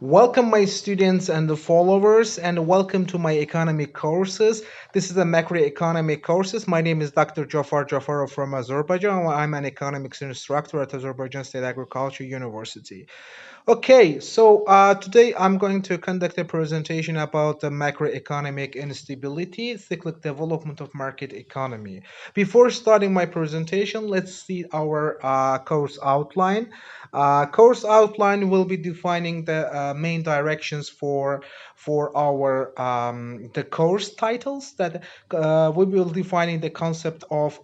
Welcome, my students and the followers, and welcome to my economic courses. This is the macroeconomic courses. My name is Dr. Jafar Jafarov from Azerbaijan. I'm an economics instructor at Azerbaijan State Agricultural University. Okay, so today I'm going to conduct a presentation about the macroeconomic instability, cyclic development of market economy. Before starting my presentation, let's see our course outline. Course outline will be defining the main directions for our the course titles that we will defining the concept of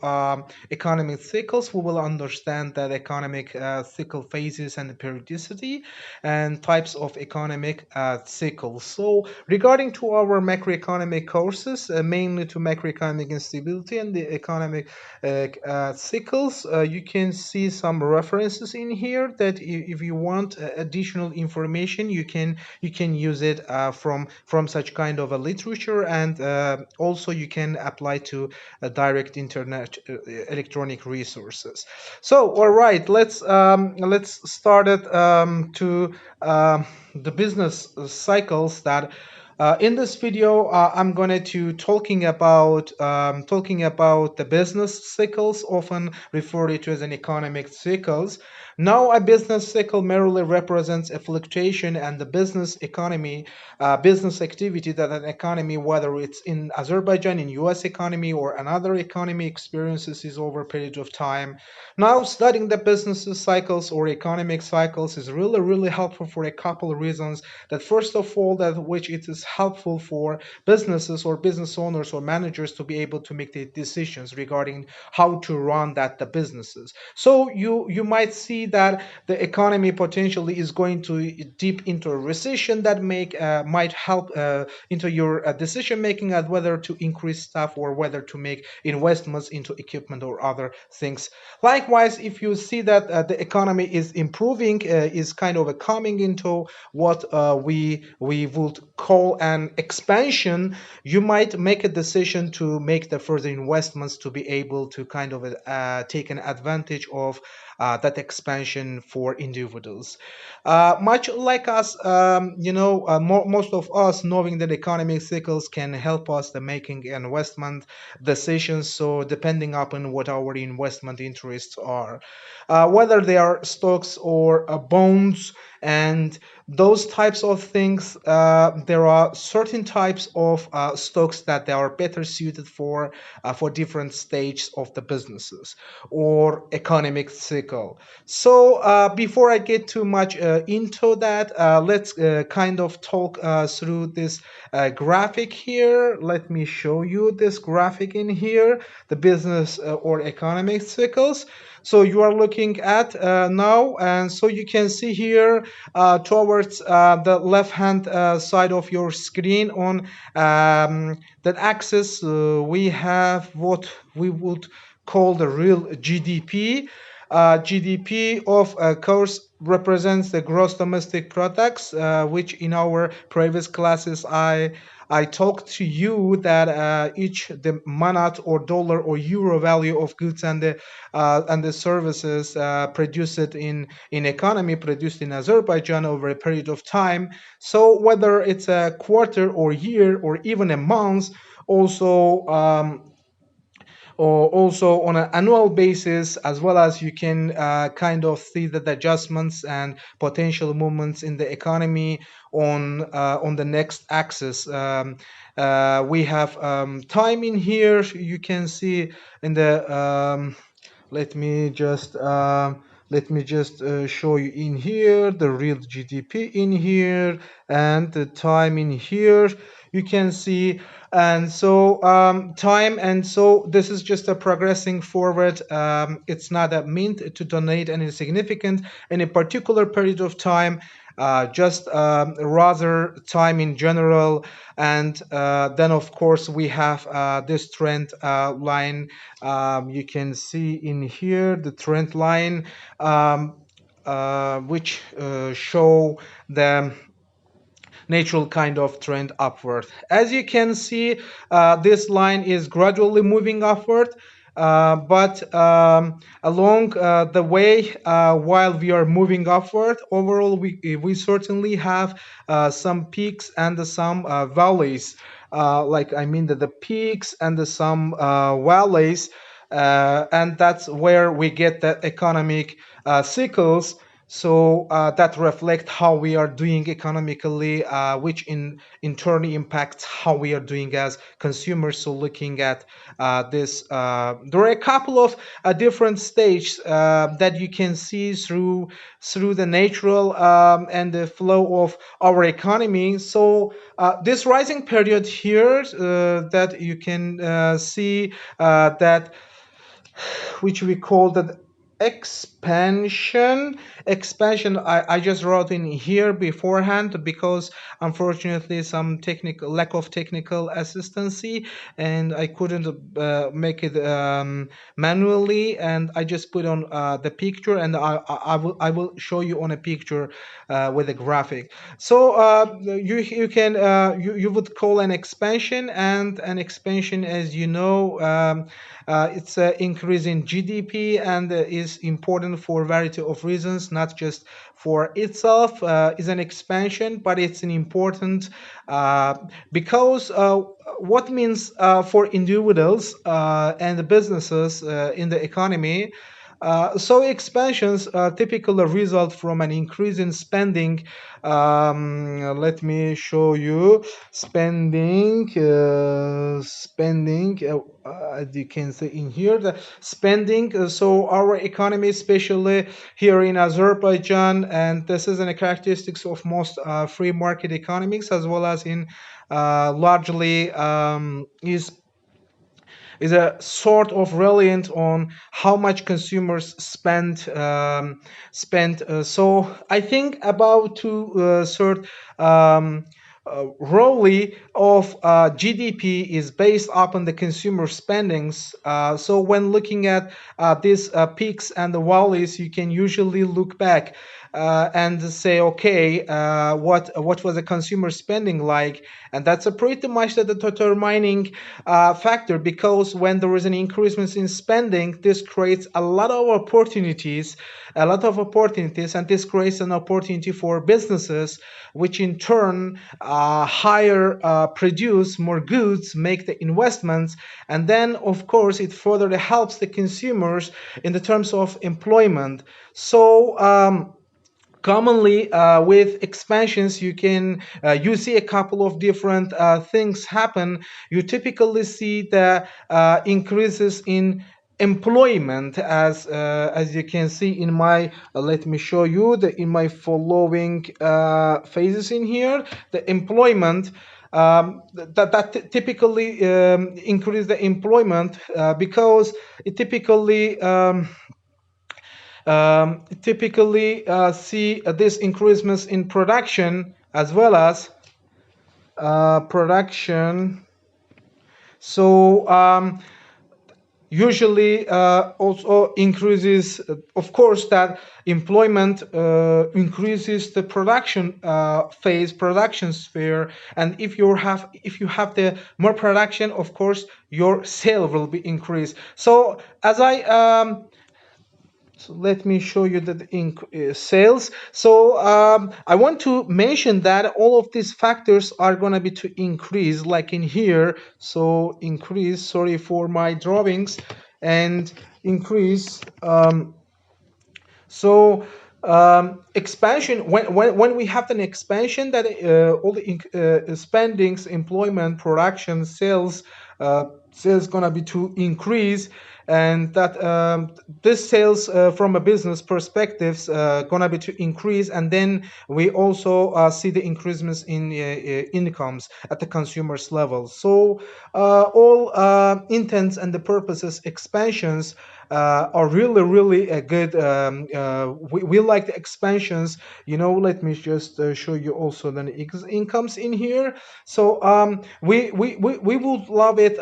economic cycles. We will understand that economic cycle phases and periodicity and types of economic cycles. So regarding to our macroeconomic courses, mainly to macroeconomic instability and the economic cycles, you can see some references in here that if you want additional information, you can use it from such kind of a literature, and also you can apply to direct internet electronic resources. So, all right, let's start it to the business cycles that. In this video, I'm going to talking about the business cycles, often referred to as an economic cycles. Now, a business cycle merely represents a fluctuation and the business economy, business activity that an economy, whether it's in Azerbaijan, in U.S. economy, or another economy, experiences is over a period of time. Now, studying the business cycles or economic cycles is really helpful for a couple of reasons. That first of all, that which it is helpful for businesses or business owners or managers to be able to make the decisions regarding how to run the businesses. So you might see that the economy potentially is going to deep into a recession that might help into your decision making at whether to increase staff or whether to make investments into equipment or other things. Likewise, if you see that the economy is improving, is kind of coming into what we would call an expansion, you might make a decision to make the further investments to be able to kind of take an advantage of that expansion for individuals. Much like us, most of us knowing that economic cycles can help us the making investment decisions. So depending upon what our investment interests are, whether they are stocks or bonds and those types of things, there are certain types of stocks that they are better suited for different stages of the businesses or economic cycle. So before I get too much into that, let's kind of talk through this graphic here. Let me show you this graphic in here, the business or economic cycles. So you are looking at now, and so you can see here towards the left hand side of your screen on that axis, we have what we would call the real GDP. GDP, of course, represents the gross domestic products, which in our previous classes I talked to you that each the manat or dollar or euro value of goods and the services produced in economy produced in Azerbaijan over a period of time. So whether it's a quarter or year or even a month, also or also on an annual basis, as well as you can kind of see the adjustments and potential movements in the economy on the next axis. We have time in here. You can see in the let me just show you in here the real GDP in here and the time in here. You can see, and so time, and so this is just a progressing forward. It's not a meant to donate any significant any particular period of time, just rather time in general. And then of course we have this trend line. You can see in here the trend line, which show the natural kind of trend upward. As you can see, this line is gradually moving upward. But along the way, while we are moving upward, overall we certainly have some peaks and some valleys. Like I mean the peaks and some valleys, and that's where we get the economic cycles. So that reflect how we are doing economically, which in turn impacts how we are doing as consumers. So looking at this, there are a couple of different stages that you can see through the natural and the flow of our economy. So this rising period here that you can see that which we call the expansion. I just wrote in here beforehand because unfortunately some technical lack of technical assistancy, and I couldn't make it manually, and I just put on the picture, and I will show you on a picture with a graphic. So you can you would call an expansion, and an expansion, as you know, it's an increase in GDP, and is important for a variety of reasons, not just for itself is an expansion, but it's an important uh, because what means for individuals and the businesses in the economy. So expansions typically result from an increase in spending. Let me show you spending. As you can see in here, the spending. So our economy, especially here in Azerbaijan, and this is a characteristics of most free market economics, as well as in largely is a sort of reliant on how much consumers spend. So I think about to sort role of GDP is based upon the consumer spendings. So when looking at these peaks and the valleys, you can usually look back and say, okay, what was the consumer spending like? And that's a pretty much the determining factor, because when there is an increase in spending, this creates a lot of opportunities, and this creates an opportunity for businesses, which in turn hire, produce more goods, make the investments, and then of course it further helps the consumers in the terms of employment. So commonly with expansions you see a couple of different things happen. You typically see the increases in employment, as you can see in my let me show you the in my following phases in here. The employment that typically increase the employment because it typically see this increasements in production, as well as production. So usually also increases, of course, that employment increases the production phase, production sphere, and if you have the more production, of course your sale will be increased. So as I so let me show you the sales. So I want to mention that all of these factors are going to be to increase, like in here. So increase, sorry for my drawings, and increase. So expansion, when we have an expansion, that all the spendings, employment, production, sales gonna be to increase, and that this sales from a business perspectives gonna be to increase, and then we also see the increasements in incomes at the consumers level. So all intents and the purposes expansions are really a good. We like the expansions. Let me just show you also the incomes in here. So we would love it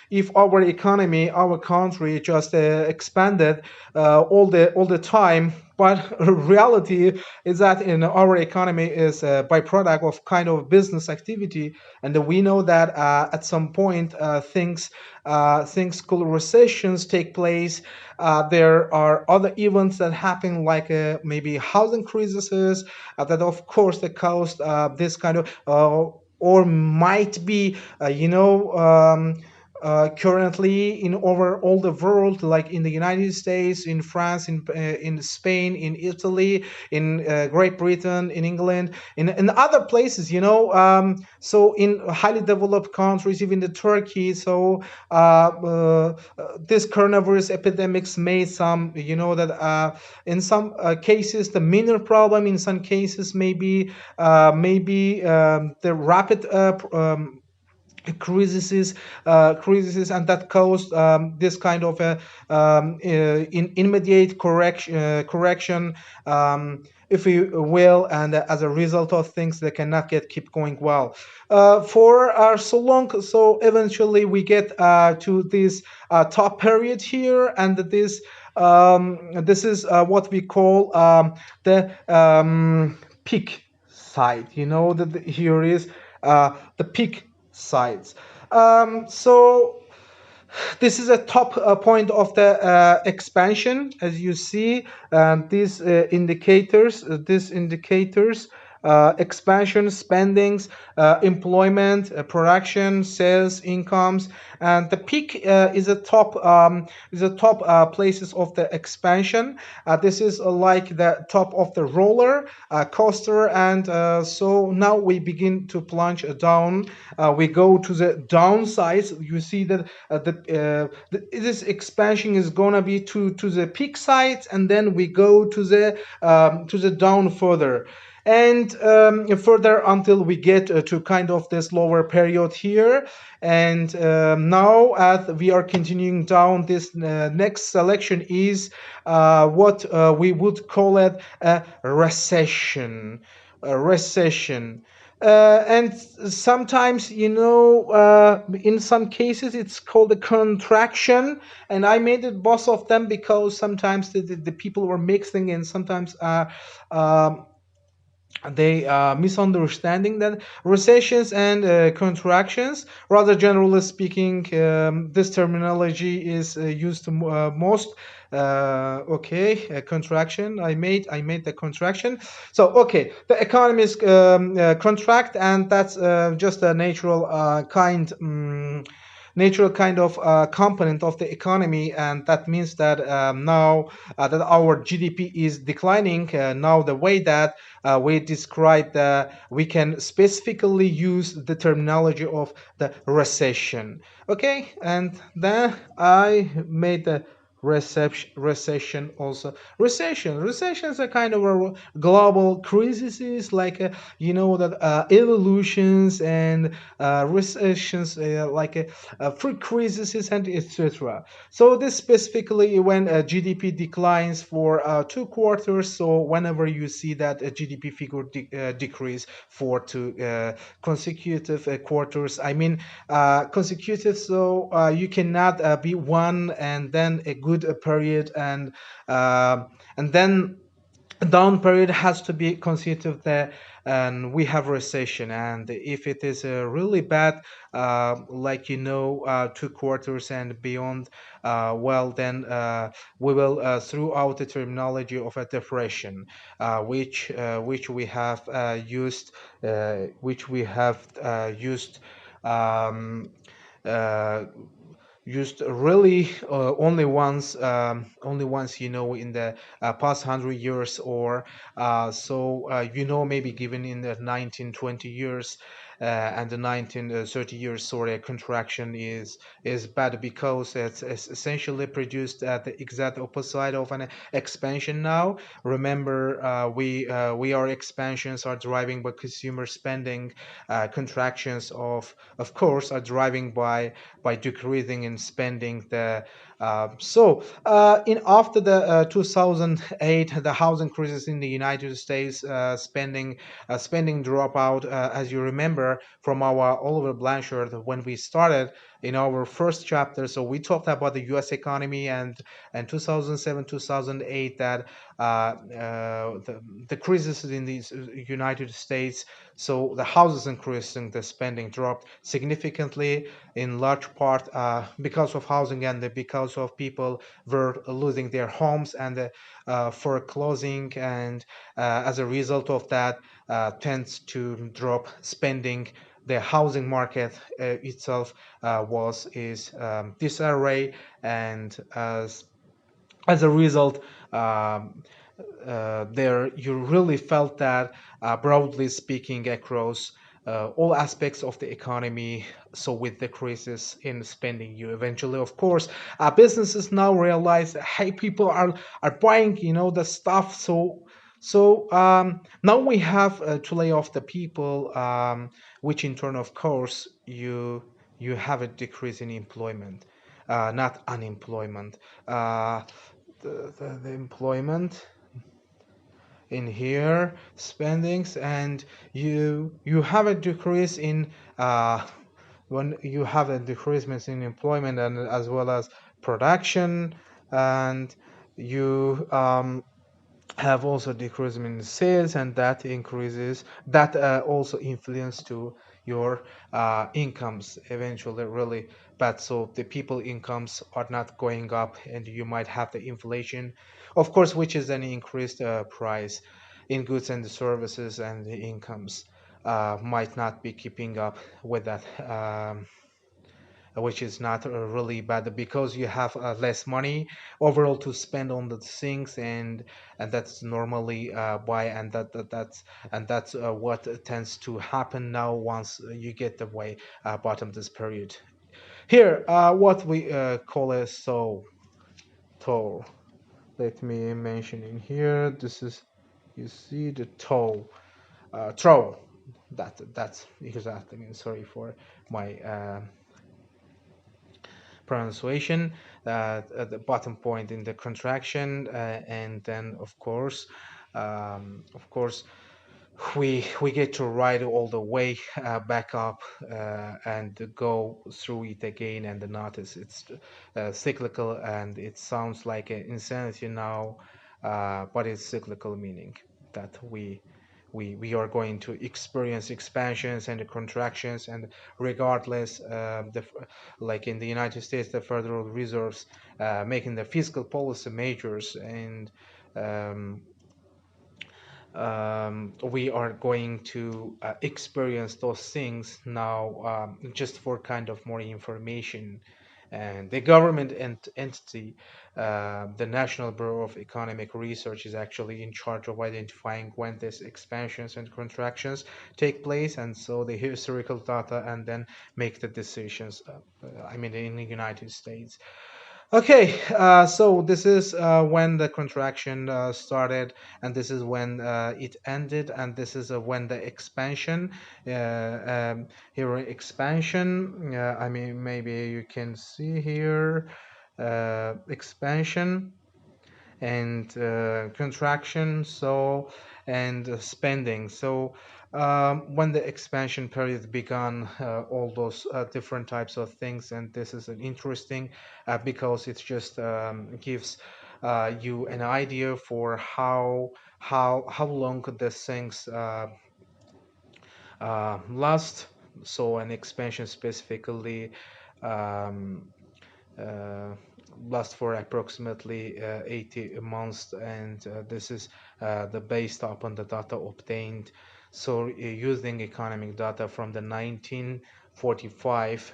if our economy, our country just expanded all the time. But reality is that in our economy is a byproduct of kind of business activity, and we know that at some point things called recessions take place. There are other events that happen, like maybe housing crises, that of course that caused this kind of or might be currently in over all the world, like in the United States, in France, in Spain, in Italy, in Great Britain, in England, in other places, so in highly developed countries, even the Turkey. So this coronavirus epidemics made some, that in some cases the minor problem, in some cases maybe the rapid crises, and that caused this kind of immediate correction, if you will, and as a result of things that cannot get keep going well for so long. So eventually we get to this top period here, and this is what we call the peak side. That here is the peak sides. So this is a top point of the expansion, as you see. These indicators, expansion, spendings, employment, production, sales, incomes, and the peak is a top places of the expansion. This is like the top of the roller coaster, and so now we begin to plunge down. We go to the downsides. You see that this expansion is gonna be to the peak sides, and then we go to the down further, and further until we get to kind of this lower period here. And now as we are continuing down, this next selection is what we would call it a recession. A recession. And sometimes, in some cases it's called a contraction, and I made it both of them because sometimes the people were mixing, and sometimes they misunderstanding that recessions and contractions. Rather generally speaking, this terminology is used most. Okay, a contraction. I made the contraction. So okay, the economies contract, and that's just a natural kind of component of the economy, and that means that now that our GDP is declining. Now the way that we describe we can specifically use the terminology of the recession. Okay, and then I made the recession also. Recession is a kind of a global crisis, like that evolutions and recessions, like food crises and etc. So this specifically when GDP declines for 2 quarters. So whenever you see that a GDP figure decrease for two consecutive quarters, I mean consecutive, so you cannot be one and then a good period, and then down period has to be consecutive there, and we have recession. And if it is really bad, like 2 quarters and beyond, well then we will throughout the terminology of a depression, which we have used um, uh, used really only once, in the past 100 years, or maybe given in the 1920 years and the 1930 years. Sorry, a contraction is bad because it's essentially produced at the exact opposite of an expansion. Now remember, we are expansions are driving by consumer spending. Contractions of course are driving by decreasing in spending. In after the 2008, the housing crisis in the United States, spending drop out, as you remember from our Oliver Blanchard when we started. in our first chapter. So we talked about the U.S. economy and 2007, 2008 that the crisis in the United States. So the houses increasing, the spending dropped significantly in large part because of housing and because of people were losing their homes and foreclosing, and as a result of that tends to drop spending. The housing market itself was is disarray, and as a result, um, there you really felt that, broadly speaking, across all aspects of the economy. So with the crisis in spending, you eventually, of course, businesses now realize, hey, people are buying, the stuff. So now we have to lay off the people, which in turn, of course, you have a decrease in employment, not unemployment. Uh, the employment in here spendings, and you have a decrease in when you have a decrease in employment and as well as production, and you have also decrease in sales, and that increases that also influence to your incomes eventually really bad. So the people incomes are not going up, and you might have the inflation, of course, which is an increased price in goods and services, and the incomes might not be keeping up with that, which is not really bad because you have less money overall to spend on the things, and that's normally why, and that's what tends to happen now once you get the way bottom this period. Here, what we call a toll. Let me mention in here. This is, you see the troll. That's exactly. I mean, sorry for my pronunciation, at the bottom point in the contraction, and then of course, we get to ride all the way back up, and go through it again, and notice it's cyclical, and it sounds like an insanity now, but it's cyclical, meaning that we are going to experience expansions and contractions, and regardless, like in the United States, the Federal Reserves making the fiscal policy measures, and um, we are going to experience those things now, just for kind of more information. And the government entity, the National Bureau of Economic Research, is actually in charge of identifying when these expansions and contractions take place, and so the historical data, and then make the decisions. I mean, in the United States. Okay, so this is when the contraction started, and this is when it ended, and this is when the expansion. Here, expansion. I mean, maybe you can see here expansion and contraction, so, and spending. So when the expansion period began, all those different types of things, and this is an interesting, because it just gives you an idea for how long could these things last. So an expansion specifically um, uh, last for approximately 80 months, and this is the based upon the data obtained. So using economic data from the 1945,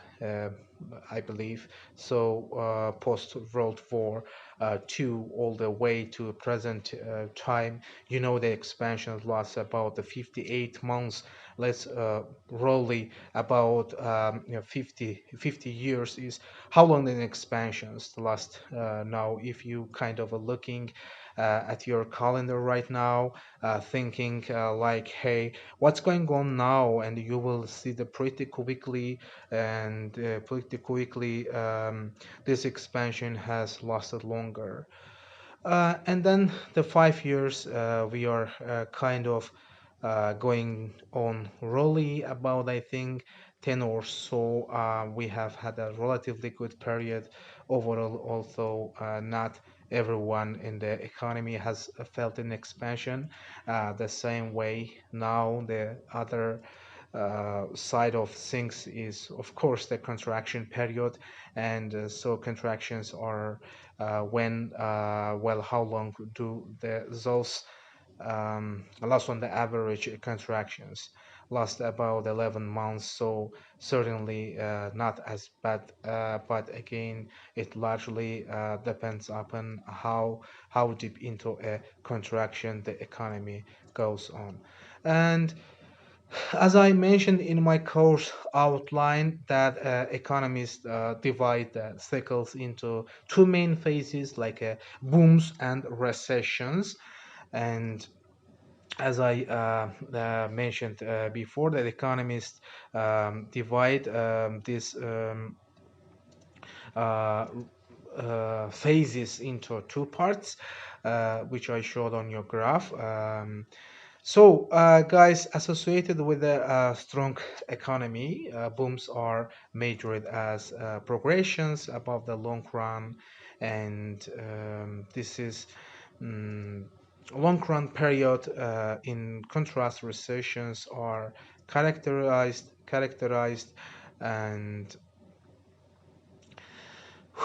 I believe, so post World War II all the way to present time, the expansion lasts about the 58 months. Let's roughly about 50 years is how long the expansions last. Now, if you kind of are looking at your calendar right now, thinking like, hey, what's going on now? And you will see the pretty quickly, and pretty quickly, this expansion has lasted longer. And then the 5 years, we are kind of going on really about, I think, 10 or so. We have had a relatively good period overall, although not everyone in the economy has felt an expansion the same way. Now, the other side of things is, of course, the contraction period, and so contractions are when, well, how long do those last on the average contractions last about 11 months, so certainly not as bad, but again it largely depends upon how deep into a contraction the economy goes on. And as I mentioned in my course outline, that economists divide the cycles into two main phases, like booms and recessions. And as I mentioned before, that economists divide these uh, phases into two parts, which I showed on your graph. Guys, associated with a strong economy, booms are measured as progressions above the long run, and this is mm, long run period. In contrast, recessions are characterized and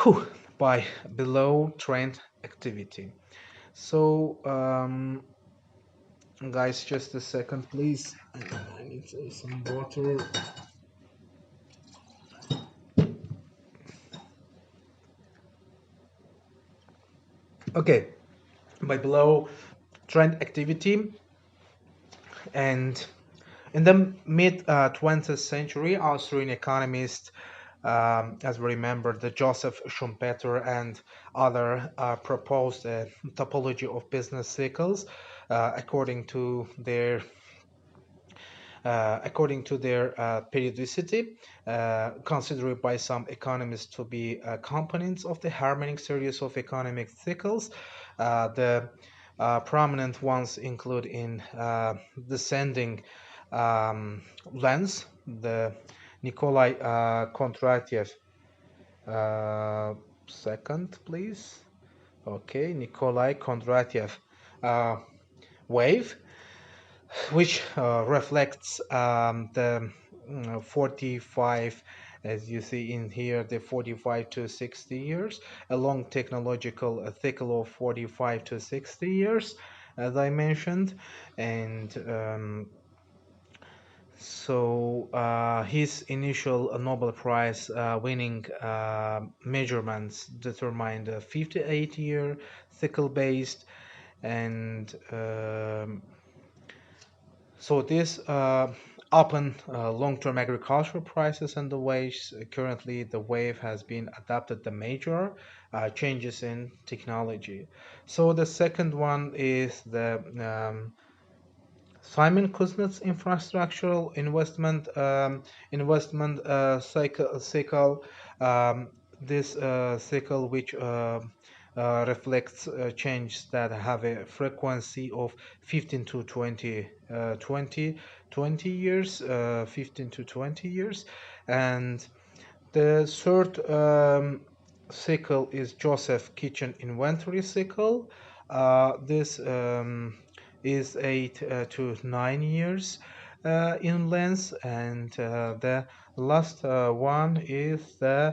whew, by below trend activity. So, guys, just a second, please. I need some water. Okay, by below trend activity, and in the mid 20th century, Austrian economist, as we remember, the Joseph Schumpeter and other proposed a topology of business cycles according to their periodicity, considered by some economists to be components of the harmonic series of economic cycles. The prominent ones include in descending lens, the Nikolai Kondratiev, uh, second, please. Okay, Nikolai Kondratiev uh, wave, which reflects the 45, as you see in here, the 45 to 60 years, a long technological cycle of 45 to 60 years, as I mentioned. And his initial Nobel Prize winning measurements determined a 58-year cycle based, and so this upon long-term agricultural prices and the wage, currently the wave has been adapted the major changes in technology. So the second one is the Simon Kuznets infrastructural investment cycle. Um, this cycle, which reflects changes that have a frequency of 15 to 20 years, 15 to 20 years. And the third cycle is Joseph Kitchen inventory cycle. This is 8 to 9 years in length, and the last one is uh,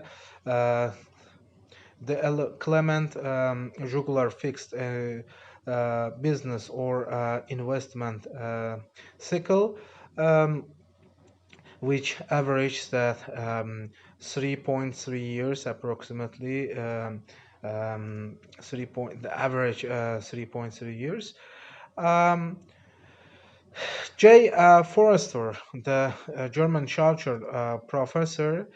the Clement Jugular fixed business or investment cycle. Um, which averages that 3.3 years approximately. 3 point, the average 3.3 years. Um, J. Forrester, the German culture professor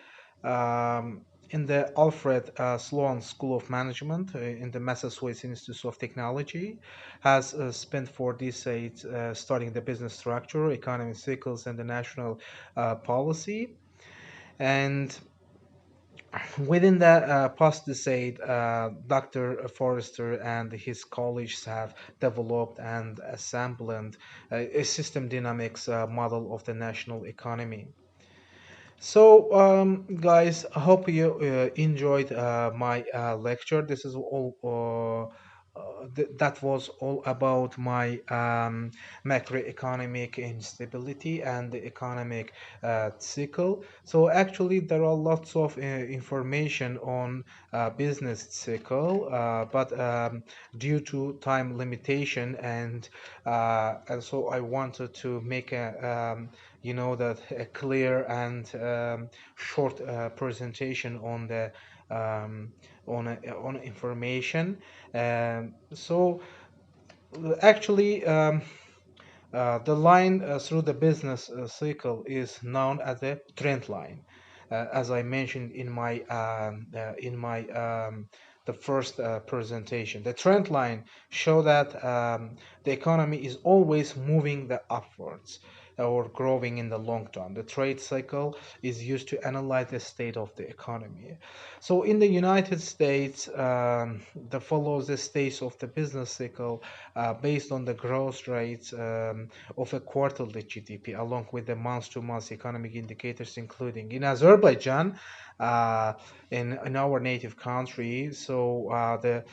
in the Alfred Sloan School of Management in the Massachusetts Institute of Technology, has spent 4 decades studying the business structure, economic cycles, and the national policy. And Within the past decade, Dr. Forrester and his colleagues have developed and assembled a system dynamics model of the national economy. So, guys, I hope you enjoyed my lecture. This is all. That was all about my macroeconomic instability and the economic cycle. So actually, there are lots of information on business cycle, but due to time limitation and so I wanted to make that a clear and short presentation on the um, on information. So actually, the line through the business cycle is known as a trend line, as I mentioned in my the first presentation. The trend line show that the economy is always moving the upwards or growing in the long term. The trade cycle is used to analyze the state of the economy. So in the United States, that follows the stage of the business cycle based on the growth rates of a quarterly GDP, along with the month-to-month economic indicators, including in Azerbaijan, uh, in our native country. So the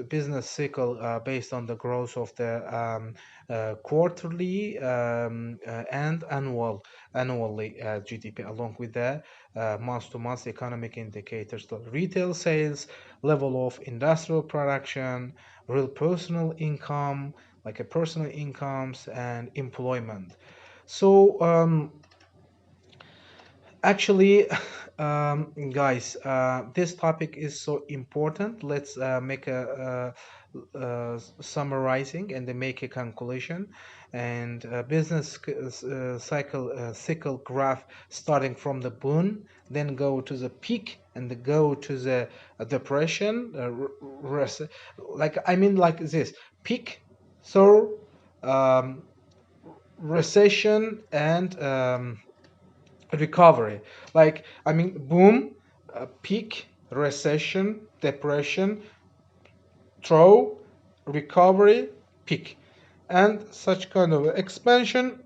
business cycle based on the growth of the quarterly and annually GDP, along with the month-to-month economic indicators, the retail sales, level of industrial production, real personal income, like a personal incomes and employment. So actually, guys, this topic is so important. Let's make a summarizing and then make a conclusion. And business cycle graph starting from the boom, then go to the peak, and then go to the depression. Like I mean, like this peak, so um, recession and recovery. Like I mean, boom, peak, recession, depression, throw, recovery, peak, and such kind of expansion,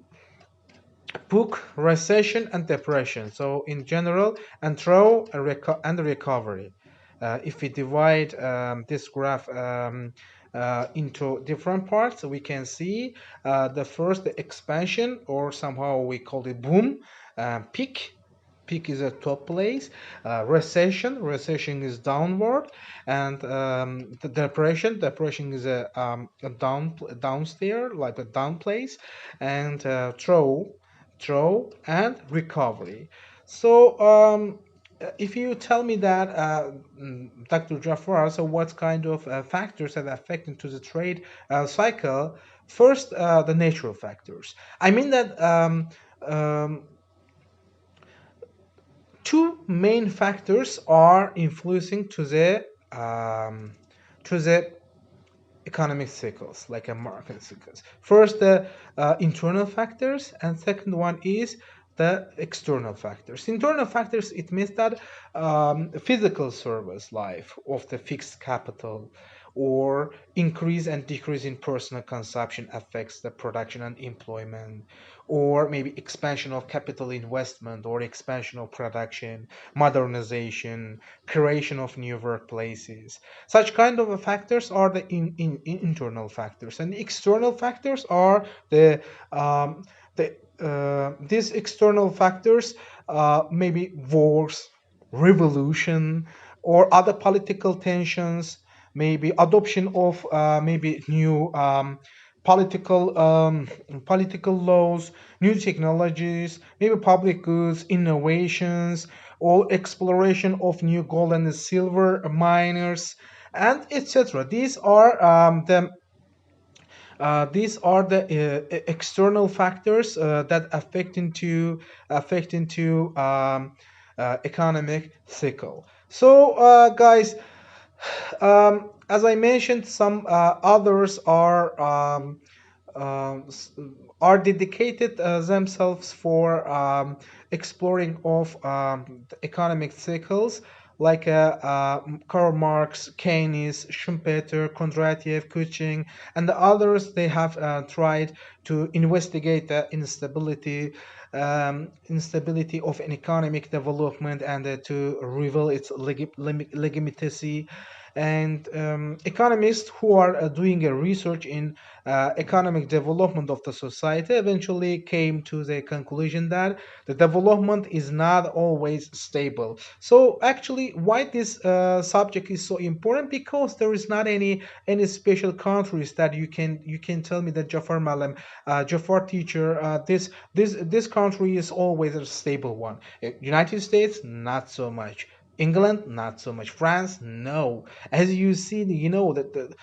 book, recession, and depression. So in general, and throw and recovery. If we divide this graph into different parts, we can see the first the expansion, or somehow we call it boom, peak. Peak is a top place. Recession is downward, and the depression is a downstairs, like a down place, and throw and recovery. So if you tell me that, Dr. Jafar, so what kind of factors that affect into the trade cycle? First, the natural factors. I mean that two main factors are influencing to the economic cycles, like a market cycles. First, the internal factors, and second one is the external factors. Internal factors, it means that physical service life of the fixed capital or increase and decrease in personal consumption affects the production and employment, or maybe expansion of capital investment or expansion of production, modernization, creation of new workplaces. Such kind of factors are the internal factors, and the external factors are these external factors, maybe wars, revolution, or other political tensions, maybe adoption of maybe new political laws, new technologies, maybe public goods, innovations, or exploration of new gold and silver miners, and etc. These are the external factors that affect into economic cycle. So, guys, as I mentioned, some others are um, s- are dedicated themselves for exploring of the economic cycles like Karl Marx, Keynes, Schumpeter, Kondratiev, Kuching, and the others. They have tried to investigate the instability of an economic development and to reveal its legitimacy. And economists who are doing a research in economic development of the society eventually came to the conclusion that the development is not always stable. So actually, why this subject is so important? Because there is not any special countries that you can tell me that Jafar Malam, Jafar teacher, this country is always a stable one. United States, not so much. England, not so much. France, no. As you see, that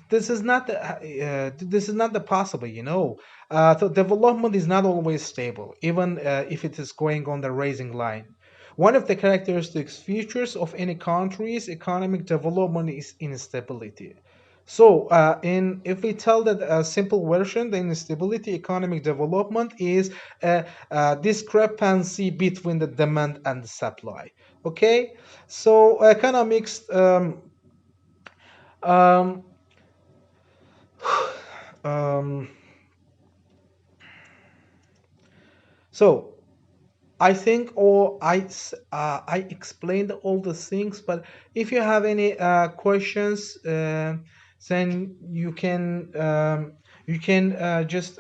this is not the possible. The development is not always stable, even if it is going on the rising line. One of the characteristics features of any country's economic development is instability. So, in if we tell that a simple version, the instability economic development is a discrepancy between the demand and the supply. Okay, so economics. Um, um, so I think all I explained all the things, but if you have any questions, then you can just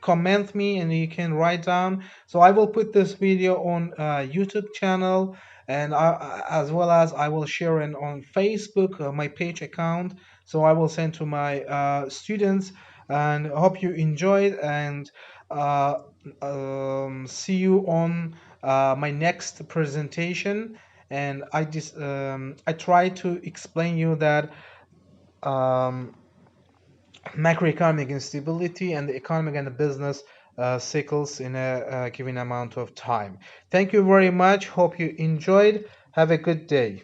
comment me and you can write down. So I will put this video on YouTube channel, and as well as I will share it on Facebook, my page account. So I will send to my students, and hope you enjoyed and. Uh, See you on my next presentation. And I try to explain you that um, macroeconomic instability and the economic and the business cycles in a given amount of time. Thank you very much. Hope you enjoyed. Have a good day.